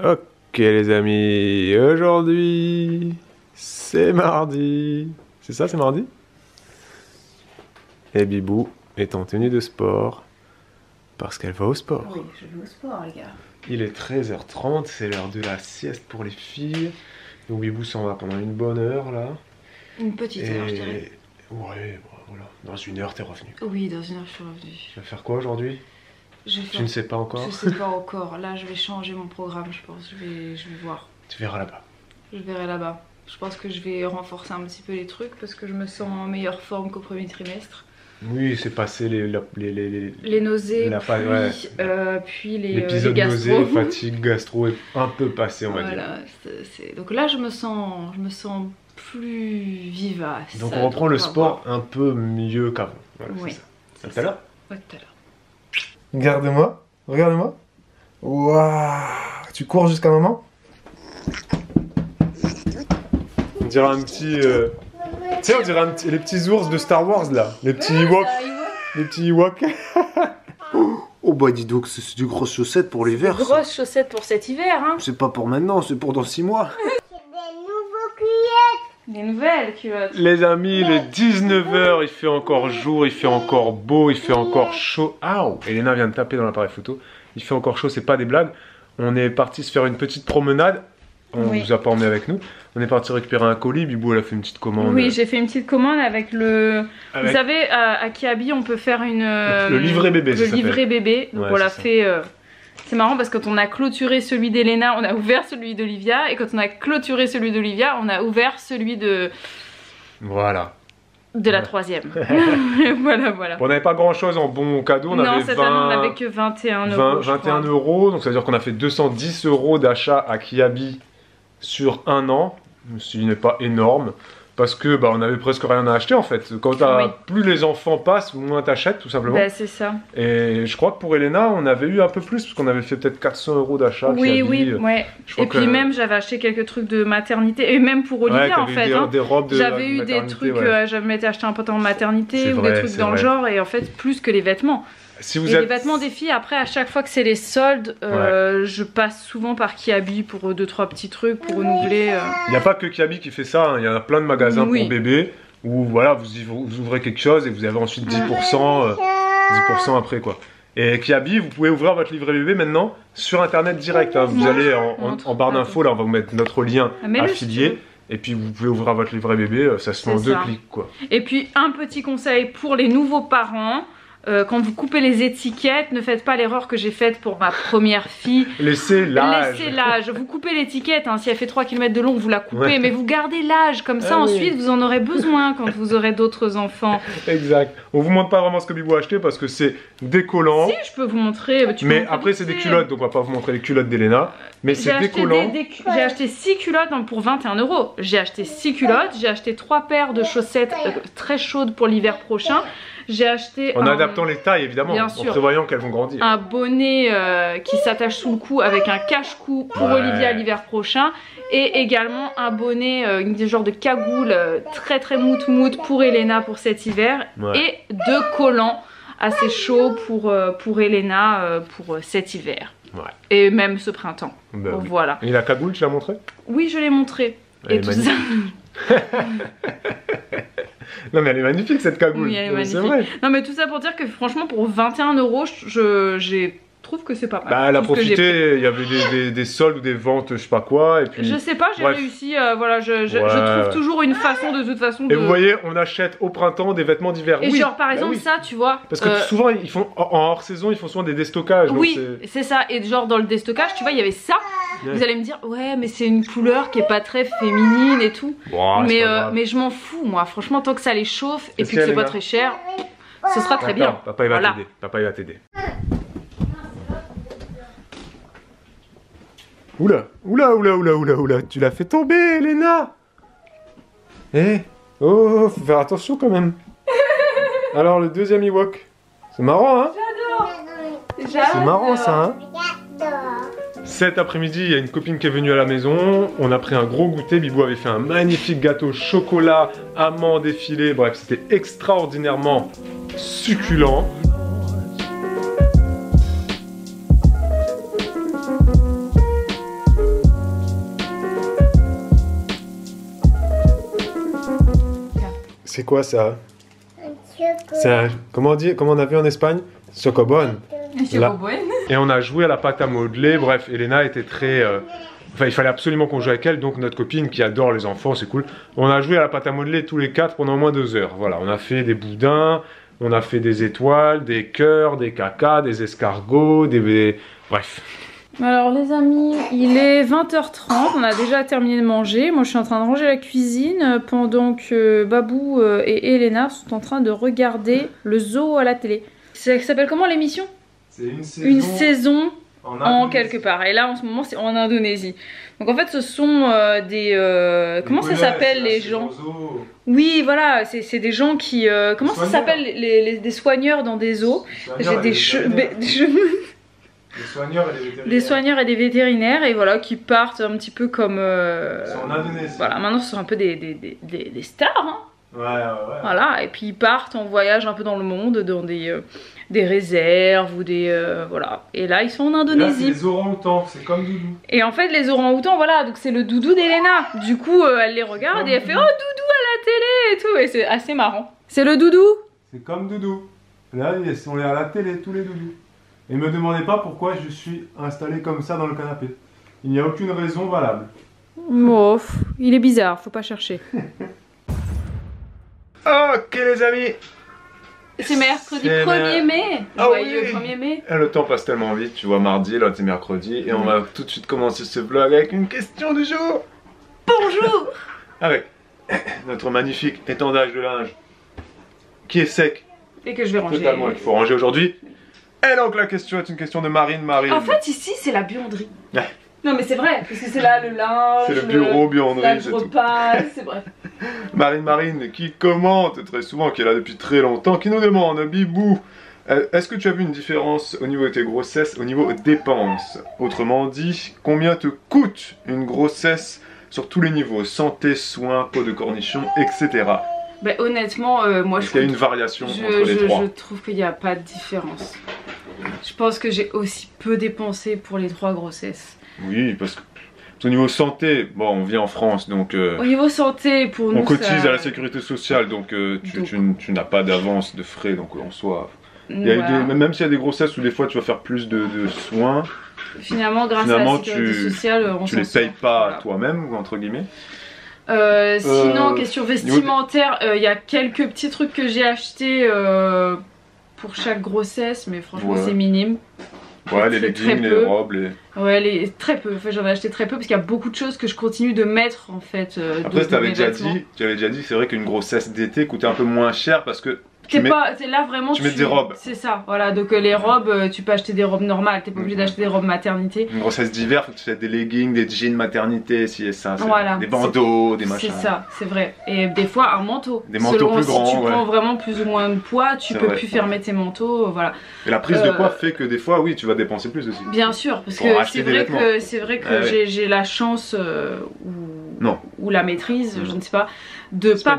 Ok les amis, aujourd'hui c'est mardi. C'est ça, c'est mardi? Et Bibou est en tenue de sport parce qu'elle va au sport. Oui, je vais au sport les gars. Il est 13h30, c'est l'heure de la sieste pour les filles. Donc Bibou s'en va pendant une bonne heure là. Une petite heure je dirais. Ouais, voilà. Dans une heure t'es revenu. Oui, dans une heure je suis revenue. Tu vas faire quoi aujourd'hui? Tu ne sais pas encore? Je sais pas encore. Là, je vais changer mon programme, je pense. Je vais voir. Tu verras là-bas. Je verrai là-bas. Je pense que je vais renforcer un petit peu les trucs parce que je me sens en meilleure forme qu'au premier trimestre. Oui, c'est passé les nausées, puis l'épisode nausée, fatigue, gastro est un peu passé, on va dire. Donc là, je me sens plus vivace. Donc on reprend le sport un peu mieux qu'avant. Voilà, oui. C'est ça. À tout à l'heure? Ouais, tout à l'heure. Regarde-moi, regarde-moi. Waouh! Tu cours jusqu'à maman? On dirait un petit... Tu sais, on dirait les petits ours de Star Wars là. Les petits Ewoks. Les petits Ewoks. Oh bah dis donc, c'est des grosses chaussettes pour l'hiver. Des grosses chaussettes pour cet hiver, hein. C'est pas pour maintenant, c'est pour dans 6 mois. Des nouvelles culottes. Les amis, il est 19h, il fait encore jour, il fait encore beau, il fait encore chaud. Aouh! Elena vient de taper dans l'appareil photo. Il fait encore chaud, c'est pas des blagues. On est parti se faire une petite promenade. On vous a pas emmené avec nous. On est parti récupérer un colis. Bibou, elle a fait une petite commande. Oui, j'ai fait une petite commande avec le... Vous savez, à Kiabi, on peut faire une... Le livret bébé, Le livret bébé. Donc ouais, on l'a fait... C'est marrant parce que quand on a clôturé celui d'Elena, on a ouvert celui d'Olivia. Et quand on a clôturé celui d'Olivia, on a ouvert celui de... Voilà. De la troisième. Voilà. Bon, on n'avait pas grand chose en bon cadeau. Non, cette année on n'avait que 21 euros. 21 euros. Donc ça veut dire qu'on a fait 210 euros d'achat à Kiabi sur un an. Ce qui n'est pas énorme. Parce que bah, on avait presque rien à acheter en fait. Quand plus les enfants passent, moins t'achètes tout simplement. Bah, c'est ça. Et je crois que pour Elena, on avait eu un peu plus parce qu'on avait fait peut-être 400 euros d'achat. Oui, ouais. Et puis même j'avais acheté quelques trucs de maternité et même pour Olivia en fait. Des robes de j'avais eu des trucs, j'avais acheté un pantalon de maternité ou des trucs dans le genre et en fait plus que les vêtements. Les vêtements des filles, après à chaque fois que c'est les soldes, je passe souvent par Kiabi pour 2-3 petits trucs pour renouveler. Il n'y a pas que Kiabi qui fait ça, hein. Il y a plein de magasins pour bébés où voilà, vous ouvrez quelque chose et vous avez ensuite 10%, 10% après quoi. Et Kiabi, vous pouvez ouvrir votre livret bébé maintenant sur internet direct. Hein. Vous allez en barre d'infos, là on va vous mettre notre lien affilié. Et puis vous pouvez ouvrir votre livret bébé, ça se fait en 2 clics quoi. Et puis un petit conseil pour les nouveaux parents. Quand vous coupez les étiquettes, ne faites pas l'erreur que j'ai faite pour ma première fille. Laissez l'âge. Laissez l'âge. Vous coupez l'étiquette, hein, si elle fait 3 km de long, vous la coupez, mais vous gardez l'âge. Comme ça, ensuite, vous en aurez besoin quand vous aurez d'autres enfants. Exact. On vous montre pas vraiment ce que Bibou a acheté parce que c'est décollant. Si, je peux vous montrer. Mais après, c'est des culottes, donc on va pas vous montrer les culottes d'Elena. Mais c'est décollant. J'ai acheté 6 culottes pour 21 euros. J'ai acheté 6 culottes, j'ai acheté 3 paires de chaussettes très chaudes pour l'hiver prochain. J'ai acheté en adaptant les tailles évidemment, en prévoyant qu'elles vont grandir. Un bonnet qui s'attache sous le cou avec un cache-cou pour Olivia l'hiver prochain. Et également un bonnet, genre de cagoule très mout pour Elena pour cet hiver. Et 2 collants assez chauds pour Elena pour cet hiver. Et même ce printemps. Donc, voilà. Et la cagoule, tu l'as montré? Oui, je l'ai montré. Et tout ça. Non mais elle est magnifique cette cagoule, oui, c'est vrai. Non mais tout ça pour dire que franchement pour 21 euros, je trouve que c'est pas mal. Bah elle a profité, il y avait des soldes ou des ventes, je sais pas quoi. Et puis, je sais pas, j'ai réussi, voilà, je trouve toujours une façon de toute façon de... Et vous voyez, on achète au printemps des vêtements d'hiver. Et genre par exemple ça, tu vois... Parce que souvent, ils font en hors saison, ils font souvent des déstockages. Oui, c'est ça, et genre dans le déstockage, tu vois, il y avait ça. Vous allez me dire, ouais mais c'est une couleur qui est pas très féminine et tout. Mais je m'en fous moi, franchement tant que ça les chauffe et puis que c'est pas très cher, ce sera très bien. Papa il va t'aider, papa il va t'aider. Oula, tu l'as fait tomber, Elena. Oh, faut faire attention quand même. Alors, le deuxième Ewok. C'est marrant, hein? J'adore. C'est marrant, ça, hein? Cet après-midi, il y a une copine qui est venue à la maison. On a pris un gros goûter. Bibou avait fait un magnifique gâteau chocolat, amandes effilées. Bref, c'était extraordinairement succulent. C'est quoi ça? Comment on a vu en Espagne? Chocobone. Et on a joué à la pâte à modeler. Bref, Elena était très... Enfin, il fallait absolument qu'on joue avec elle. Donc notre copine qui adore les enfants, c'est cool. On a joué à la pâte à modeler tous les 4 pendant au moins 2 heures. Voilà, on a fait des boudins, on a fait des étoiles, des cœurs, des cacas, des escargots, bref. Alors les amis, il est 20h30, on a déjà terminé de manger. Moi je suis en train de ranger la cuisine pendant que Babou et Elena sont en train de regarder le zoo à la télé. Ça s'appelle comment l'émission? C'est une saison en quelque part. Et là en ce moment c'est en Indonésie. Donc en fait ce sont comment ça s'appelle les gens? Oui voilà, c'est des gens qui... comment ça s'appelle des soigneurs dans des zoos? J'ai des cheveux... Des soigneurs et des vétérinaires et voilà qui partent un petit peu comme en Indonésie. Voilà, maintenant ce sont un peu des stars hein. Ouais. Voilà, et puis ils partent en voyage un peu dans le monde, dans des réserves ou des voilà. Et là ils sont en Indonésie. Là, c'est les orang-outans, c'est comme Doudou. Et en fait les orang-outans voilà, donc c'est le doudou d'Elena. Du coup elle les regarde et elle fait oh Doudou à la télé et tout et c'est assez marrant. C'est le Doudou. C'est comme Doudou. Là on est à la télé tous les Doudous. Et me demandez pas pourquoi je suis installé comme ça dans le canapé. Il n'y a aucune raison valable. Oh, il est bizarre, faut pas chercher. Ok les amis. C'est mercredi 1er mai. Joyeux 1er mai. Et le temps passe tellement vite, tu vois, mardi, là c'est mercredi. Et on va tout de suite commencer ce vlog avec une question du jour. Bonjour. Avec notre magnifique étendage de linge qui est sec. Et que je vais ranger. Totalement, qu'il faut ranger aujourd'hui. Et donc la question est une question de Marine. En fait ici c'est la buanderie. Ouais. Non mais c'est vrai, parce que c'est là le linge, c'est le bureau buanderie, c'est repas, c'est bref. Marine qui commente très souvent, qui est là depuis très longtemps, qui nous demande, Bibou, est-ce que tu as vu une différence au niveau de tes grossesses, au niveau dépenses? Autrement dit, combien te coûte une grossesse sur tous les niveaux, santé, soins, peau de cornichon, etc. Bah, honnêtement, moi je trouve qu'il y a une variation entre les trois. Je trouve qu'il n'y a pas de différence. Je pense que j'ai aussi peu dépensé pour les 3 grossesses. Oui, parce que au niveau santé, bon, on vit en France, donc... au niveau santé, pour nous, on cotise à la sécurité sociale, donc tu n'as pas d'avance de frais, donc en soi... même s'il y a des grossesses où des fois tu vas faire plus de soins... Finalement, grâce à la sécurité sociale, on tu les payes pas toi-même, entre guillemets. Sinon, question vestimentaire, il y a quelques petits trucs que j'ai achetés pour chaque grossesse, mais franchement c'est minime. Ouais, les leggings, les robes, Ouais, très peu. Enfin, j'en ai acheté très peu parce qu'il y a beaucoup de choses que je continue de mettre en fait. Après, tu avais déjà dit que c'est vrai qu'une grossesse d'été coûtait un peu moins cher parce que là vraiment tu mets des robes. C'est ça, voilà. Donc les robes, tu peux acheter des robes normales, t'es pas obligé d'acheter des robes maternité. Une grossesse d'hiver, faut que tu fasses des leggings, des jeans maternité, si et ça, voilà, des bandeaux, des machins. C'est ça, c'est vrai. Et des fois un manteau. Des manteaux plus grands. Si tu prends vraiment plus ou moins de poids, tu peux plus fermer tes manteaux, voilà. Et la prise de poids fait que des fois, oui, tu vas dépenser plus aussi. Bien sûr, parce que c'est vrai que j'ai la chance ou la maîtrise, je ne sais pas, de pas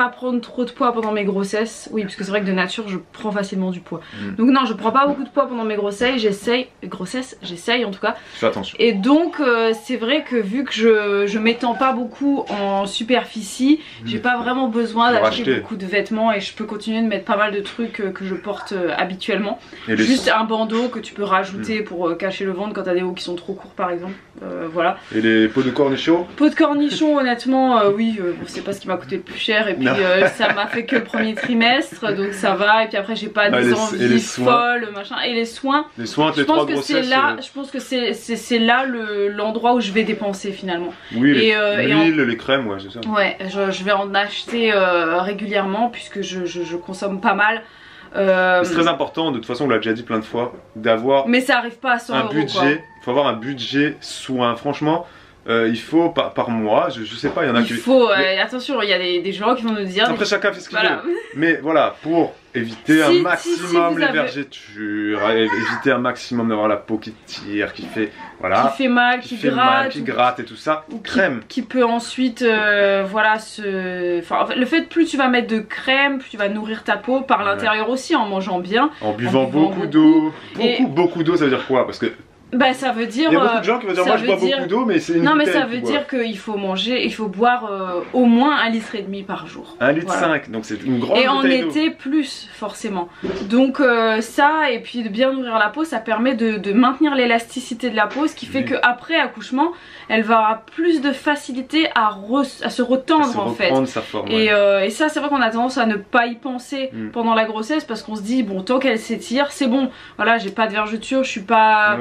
prendre trop de poids pendant mes grossesses. Oui, parce que c'est vrai que de nature je prends facilement du poids. Donc non, je prends pas beaucoup de poids pendant mes grossesses, j'essaye en tout cas. Fais attention. Et donc c'est vrai que vu que je m'étends pas beaucoup en superficie, j'ai pas vraiment besoin d'acheter beaucoup de vêtements et je peux continuer de mettre pas mal de trucs que je porte habituellement. Juste un bandeau que tu peux rajouter pour cacher le ventre quand t'as des hauts qui sont trop courts par exemple. Voilà. Et les peaux de cornichon? Peau de cornichon, honnêtement, oui, c'est pas ce qui m'a coûté le plus cher. Et puis ça m'a fait que le premier trimestre, donc ça va. Et puis après, j'ai pas des envies folles, machin. Et les soins, je pense que c'est là, je pense que c'est là l'endroit où je vais dépenser finalement. Oui, les crèmes, ouais, c'est ça. Ouais, je vais en acheter régulièrement puisque je consomme pas mal. C'est très important, de toute façon on l'a déjà dit plein de fois, d'avoir mais ça arrive pas à 100 euros, budget, il faut avoir un budget soin, franchement. Il faut par mois, je sais pas, il y en a qui... attention, il y a des gens qui vont nous dire... Après chacun fait ce qu'il veut, mais voilà, pour éviter un maximum les vergetures, éviter un maximum d'avoir la peau qui tire, qui fait... Voilà, qui fait mal, qui gratte et tout ça, crème. Qui peut ensuite, voilà, le fait plus tu vas mettre de crème, plus tu vas nourrir ta peau par l'intérieur aussi, en mangeant bien. En buvant beaucoup d'eau, beaucoup d'eau, ça veut dire quoi? Parce que Bah ça veut dire... Il y a beaucoup de gens qui vont dire moi je bois beaucoup d'eau mais c'est une Non mais ça veut dire qu'il faut manger, il faut boire au moins 1,5 litre par jour. 1,5 litre, voilà. Donc c'est une grande bouteille d'eau. Et en été plus forcément. Donc ça et puis de bien nourrir la peau, ça permet de maintenir l'élasticité de la peau, ce qui fait qu'après accouchement, elle va avoir plus de facilité à se retendre en fait. Sa forme, et ça c'est vrai qu'on a tendance à ne pas y penser pendant la grossesse parce qu'on se dit bon tant qu'elle s'étire c'est bon, voilà j'ai pas de vergeture, je suis pas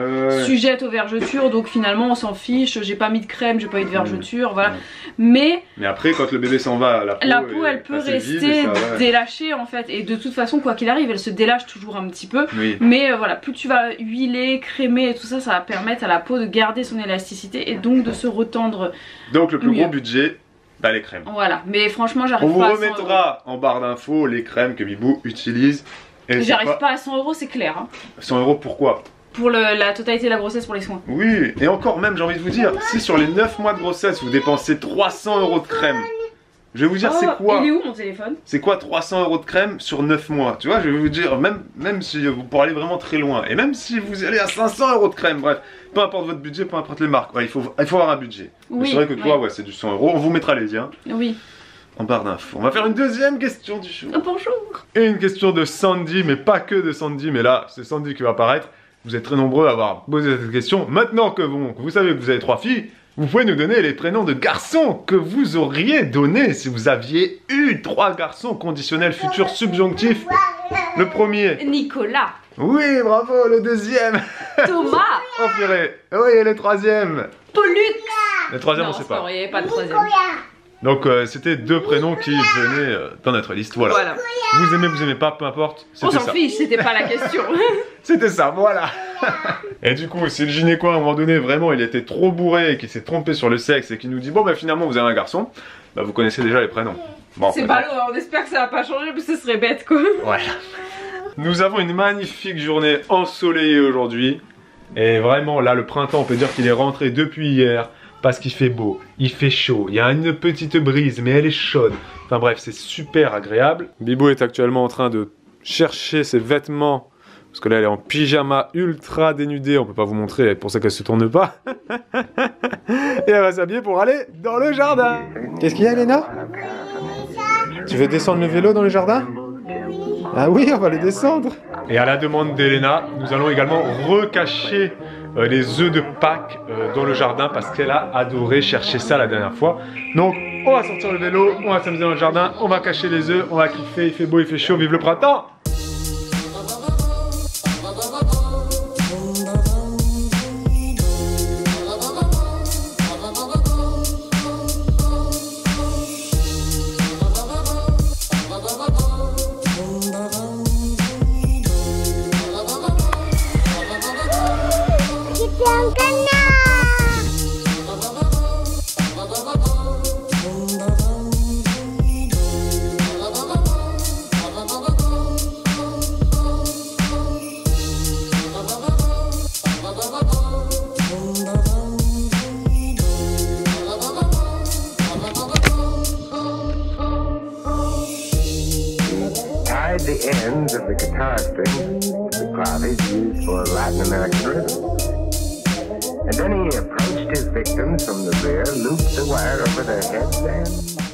sujette aux vergetures donc finalement on s'en fiche, j'ai pas mis de crème, j'ai pas eu de vergeture, voilà. Mais après quand le bébé s'en va, la peau elle peut rester délâchée en fait et de toute façon quoi qu'il arrive elle se délâche toujours un petit peu mais voilà plus tu vas huiler, crémer et tout ça, ça va permettre à la peau de garder son élasticité et donc de se retendre. Donc le plus gros budget, bah les crèmes. Voilà, mais franchement j'arrive pas à 100 €. On vous remettra en barre d'infos les crèmes que Bibou utilise. J'arrive pas à 100 € c'est clair. Hein. 100 € pourquoi? Pour la totalité de la grossesse, pour les soins. Oui, et encore même j'ai envie de vous dire, si sur les 9 mois de grossesse vous dépensez 300 € de crème, je vais vous dire c'est quoi? Il est où mon téléphone? C'est quoi 300 € de crème sur 9 mois? Tu vois, je vais vous dire, même si vous pour aller vraiment très loin, et même si vous allez à 500 € de crème, bref, peu importe votre budget, peu importe les marques, ouais, il faut avoir un budget. C'est vrai que toi, ouais, c'est du 100 €, on vous mettra les liens. Oui. En barre d'infos. On va faire une deuxième question du jour. Bonjour. Et une question de Sandy, mais pas que de Sandy, mais là, c'est Sandy qui va apparaître. Vous êtes très nombreux à avoir posé cette question. Maintenant que vous savez que vous avez 3 filles, vous pouvez nous donner les prénoms de garçons que vous auriez donnés si vous aviez eu 3 garçons conditionnels futurs subjonctifs. Le premier. Nicolas. Oui, bravo. Le deuxième. Thomas. Oh purée. Oui, et le troisième. Pollux. Le troisième, on sait pas. Non, il n'y avait pas de troisième. Donc c'était 2 prénoms qui venaient dans notre liste, voilà. Vous aimez pas, peu importe. On s'en fiche, c'était pas la question. C'était ça, voilà. Et du coup, si le gynéco à un moment donné, vraiment, il était trop bourré et qu'il s'est trompé sur le sexe et qu'il nous dit bon bah finalement vous avez un garçon, bah vous connaissez déjà les prénoms. Bon, c'est ballot, on espère que ça va pas changer parce que ce serait bête quoi. Voilà. Nous avons une magnifique journée ensoleillée aujourd'hui. Et vraiment, là, le printemps, on peut dire qu'il est rentré depuis hier. Parce qu'il fait beau, il fait chaud, il y a une petite brise, mais elle est chaude. Enfin bref, c'est super agréable. Bibou est actuellement en train de chercher ses vêtements. Parce que là, elle est en pyjama ultra dénudé. On peut pas vous montrer, c'est pour ça qu'elle se tourne pas. Et elle va s'habiller pour aller dans le jardin. Qu'est-ce qu'il y a, Léna? Tu veux descendre le vélo dans le jardin? Ah oui, on va le descendre. Et à la demande d'Elena, nous allons également recacher les œufs de Pâques dans le jardin parce qu'elle a adoré chercher ça la dernière fois. Donc on va sortir le vélo, on va s'amuser dans le jardin, on va cacher les œufs, on va kiffer, il fait beau, il fait chaud, vive le printemps! The ends of the guitar strings with the claves used for Latin American rhythm. And then he approached his victims from the rear, looped the wire over their heads, and